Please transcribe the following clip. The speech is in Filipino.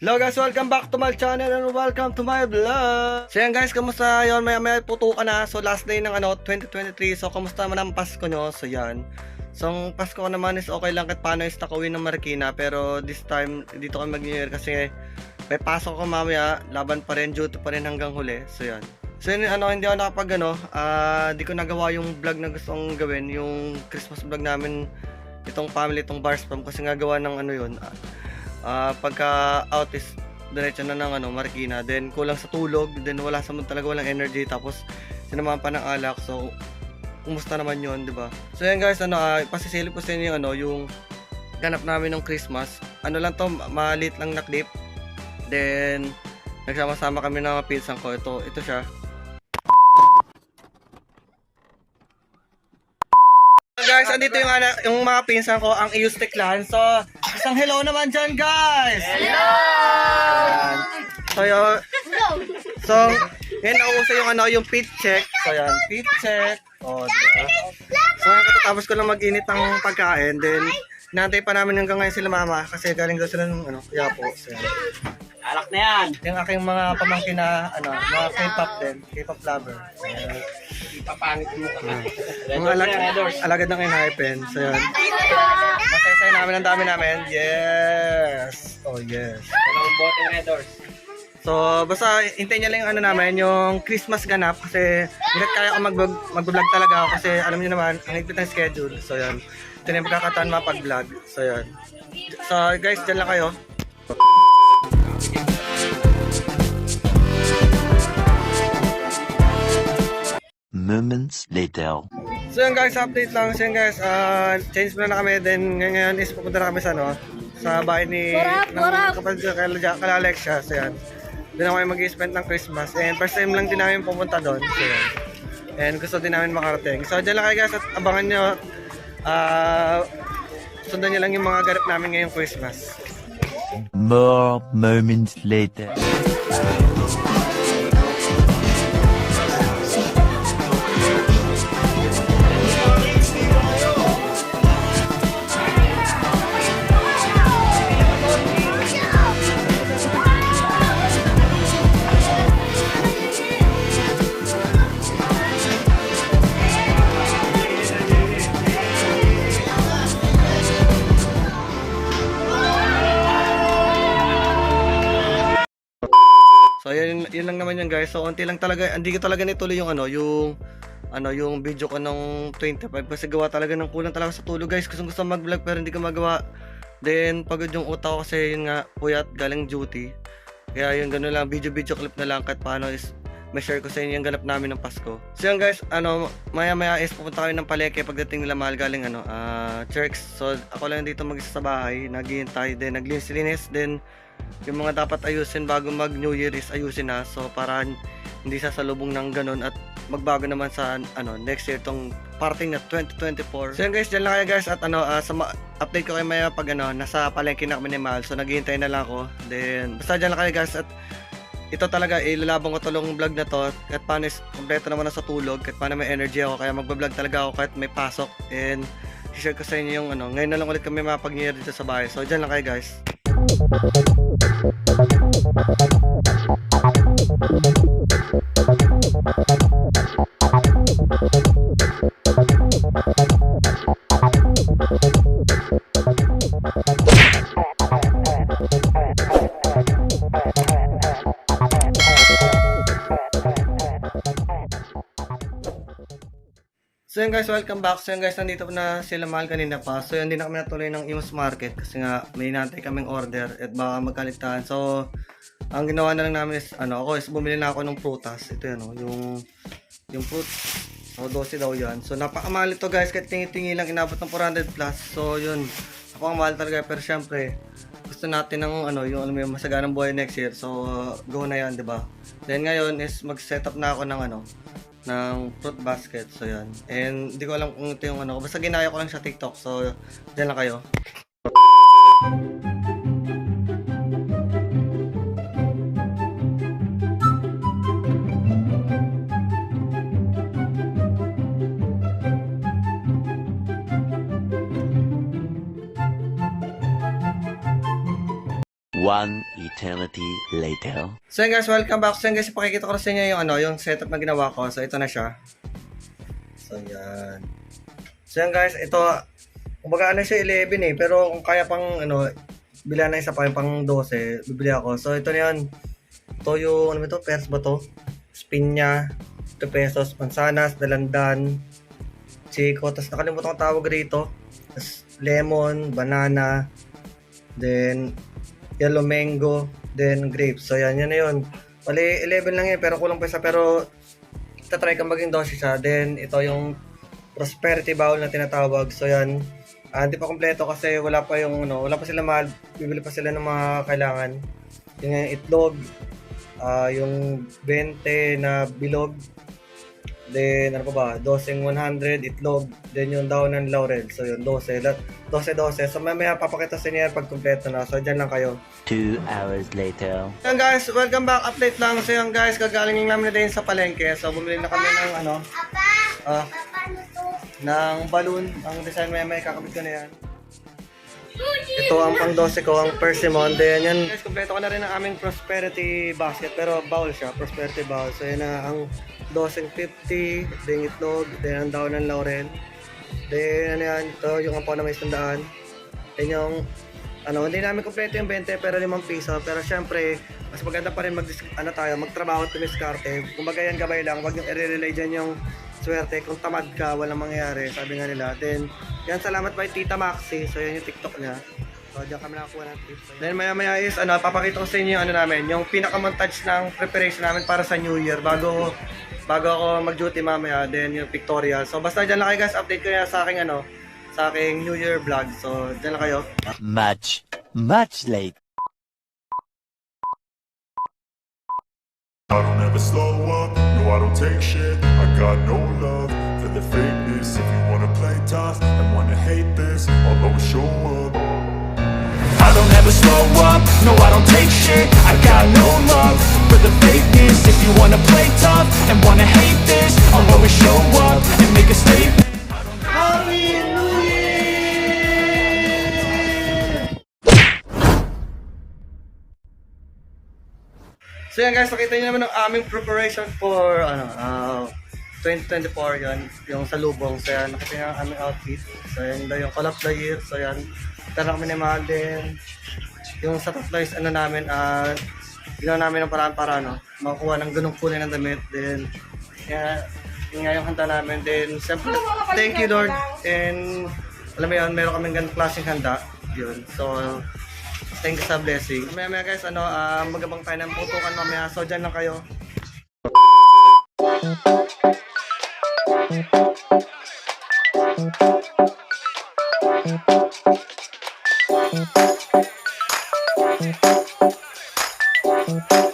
Hello guys, welcome back to my channel and welcome to my vlog. So yan guys, kamusta yun? Maya putukan na. So last day ng 2023. So kamusta naman ang Pasko nyo? So yan. So ang Pasko naman is okay lang kahit paano is nakauwi ng Marikina. Pero this time, dito kami mag-New Year kasi may pasok ko mamaya. Laban pa rin, duty pa rin hanggang huli. So yan. So yun, hindi ako nakapag di ko nagawa yung vlog na gusto kong gawin. Yung Christmas vlog namin, itong family, itong bar spam. Kasi nga gawa ng yun. Pagka out is diretso na ng Marikina, then kulang sa tulog, then wala sa talaga, walang energy, tapos sinamahan pa ng alak. So kumusta naman yun, di ba? So yan guys, pasisilip ko sa inyo yung ganap namin ng Christmas. Lang to, maliit lang na clip. Then nagsama-sama kami ng mga pinsan ko. Ito siya. Guys, andito yung mga pinsan ko, ang Iustic Clan. So, isang hello naman dyan, guys! Hello! So, yan nauuso yung pit check. So, yan, pit check. O, diba? So, katatapos ko lang mag-init ng pagkain. Then, nantay pa namin hanggang ngayon sila mama. Kasi galing daw sila ng Yapo. So, alak na yan. Yung aking mga pamangkin na, mga K-pop din. K-pop lover. Ipapangit mo ka. Mga alagad ng Enhypen. So yun. Masaya namin, ang dami namin. Yes! Oh yes. Walang bote Red Doors. So basta hintayin nyo lang yung namin, yung Christmas ganap. Kasi hindi kaya ko mag-vlog talaga ako. Kasi alam niyo naman, ang higpit ng schedule. So yun. Ito na yung pagkakataon mapag-vlog. So yun. So guys, dyan lang kayo. Moments later. So yun guys, update lang. So yun guys, change na kami. Then ngayon is pupunta na kami sa bahay ni kapatid ko kala Alexia. So yan. Doon na kami mag-spend ng Christmas. And first time lang din namin pumunta doon. So yan. And gusto din namin makarating. So dyan lang kayo guys at abangan nyo. Sundan nyo lang yung mga ganap namin ngayong Christmas. More moments later. So yun lang naman yun guys. So unti lang talaga, hindi ko talaga nituloy yung video ko nung 25 kasi gawa talaga ng kulang talaga sa tulog guys. Gusto mag-vlog pero hindi ko magawa. Then pagod yung utak ko kasi yun nga puyat galing duty. Kaya yun gano'n lang, video clip na lang kahit paano is may share ko sa inyo yung ganap namin ng Pasko. So yun guys, maya is pupunta kami ng palengke pagdating nila mahal galing church. So ako lang dito mag-isa sa bahay, naghihintay, then naglinis, then yung mga dapat ayusin bago mag New Year is ayusin na. So para hindi sasalubong ng ganun at magbago naman sa next year tong parting na 2024. So yun guys, dyan lang kayo guys at update ko kayo maya pag nasa palengke na kami ni Mahal. So naghihintay na lang ako. Then basta dyan lang kayo guys at ito talaga ilalabang ko tulong vlog na to kahit paano is kompleto naman na sa tulog, kahit paano may energy ako, kaya magbablog talaga ako kahit may pasok. And share ko sa inyo yung ngayon na lang ulit kami mapag New Year dito sa bahay. So dyan lang kayo guys. So yun guys, welcome back. So yun guys, nandito na sila Mahal kanina pa. So yun, hindi na kami natuloy ng Imus Market kasi nga may hinantay kaming order at baka magkaligtaan. So ang ginawa na lang namin is ako is bumili na ako ng prutas. Ito yan yung fruit. So 12 daw yan. So napakamahal ito guys, kahit tingi-tingi lang inabot ng 400 plus. So yun, napakamahal talaga pero syempre gusto natin ng yung alam mo yung masaganang buhay next year. So go na yan, 'di ba? Then ngayon is mag-setup na ako ng ng fruit basket. So yan. And hindi ko alam kung ito yung basta ginaya ko lang sa TikTok. So dyan lang kayo. One eternity later. So yun guys, welcome back. So yun guys, ipakikita ko na sa inyo yung yung setup na ginawa ko. So ito na siya. So yan. So yan guys, ito kumbaga siya 11 pero kung kaya pang bila na isa pa yung pang 12, bibili ako. So ito na yan. Ito yung ano ba ito? Pears ba to? Spinya, 2 pesos, mansanas, dalandan, chico, tapos nakalimutan ko tawag rito. Tapos lemon, banana, then yellow mango, then grapes. So yan na yun. Bali 11 lang yun pero kulang pa isa, pero itatry kang maging 12 siya. Then ito yung prosperity bowl na tinatawag. So yan, hindi pa kompleto kasi wala pa yung wala pa sila mahal. Bibili pa sila ng mga kailangan. Yung itlog, yung 20 na bilog, then ano pa ba, dosing 100 itlog, then yung daon ng laurel. So yun, 12. So mamaya papakita sa inyo pag kumpleto na. So dyan lang kayo. 2 hours later. Yan guys, welcome back. Update lang. So yan guys, kagaling namin na din sa palengke. So bumili na kami ng ng balloon. Ang design may kakabit ko na yan. Ito ang pang 12 ko, ang persimmon. Then yan guys, kumpleto ko na rin ang aming prosperity basket, pero bowl siya, prosperity bowl. So yan na ang dosing 50, then itlog, then ang daon ng laurel. Then yan, ito yung ampaw na may sandaan. Then yung hindi namin kumpleto yung 20 pero 5 piso. Pero syempre, mas maganda pa rin magtrabaho at tumiskarte. Kumbaga yan, gabay lang, wag yung i-relay dyan yung swerte. Kung tamad ka, walang mangyayari, sabi nga nila. Then yan, salamat by Tita Maxi. So yan yung TikTok niya. So diyan kami nakakuha ng tips. Then maya is papakita ko sa inyo yung namin, yung pinaka-montage ng preparation namin para sa New Year bago ako mag-duty mamaya, then yung pictorial. So basta diyan lang kayo guys, update ko na sa aking New Year vlog. So diyan lang kayo. Much late. I don't ever slow up, no I don't take shit. I got no love for the fakeness. If you wanna play tough and wanna hate this, I'll always show up. I don't ever slow up, no I don't take shit. I got no love for the fakeness. If you wanna play tough and wanna hate this, I'll always show up and make a statement. Happy New Year! So yan guys, nakita niyo naman ang aming preparation for 2024 yan, yung salubong. So yan, nakita niyo ang aming outfit. So yan daw yung call of the year. So yan, tara kami ni Mahal din. Yung sa tatlo is namin, ginawa namin ng paraan para makakuha ng ganung kulay ng damit. Then, yun nga yung handa namin. Then, siyempre, thank you Lord. And, alam mo yun, meron kaming ganung klaseng handa. Yun. So, thank you sa blessing. Mamaya guys, magabang tayo ng putukan mamaya. So, dyan lang kayo. Thank you.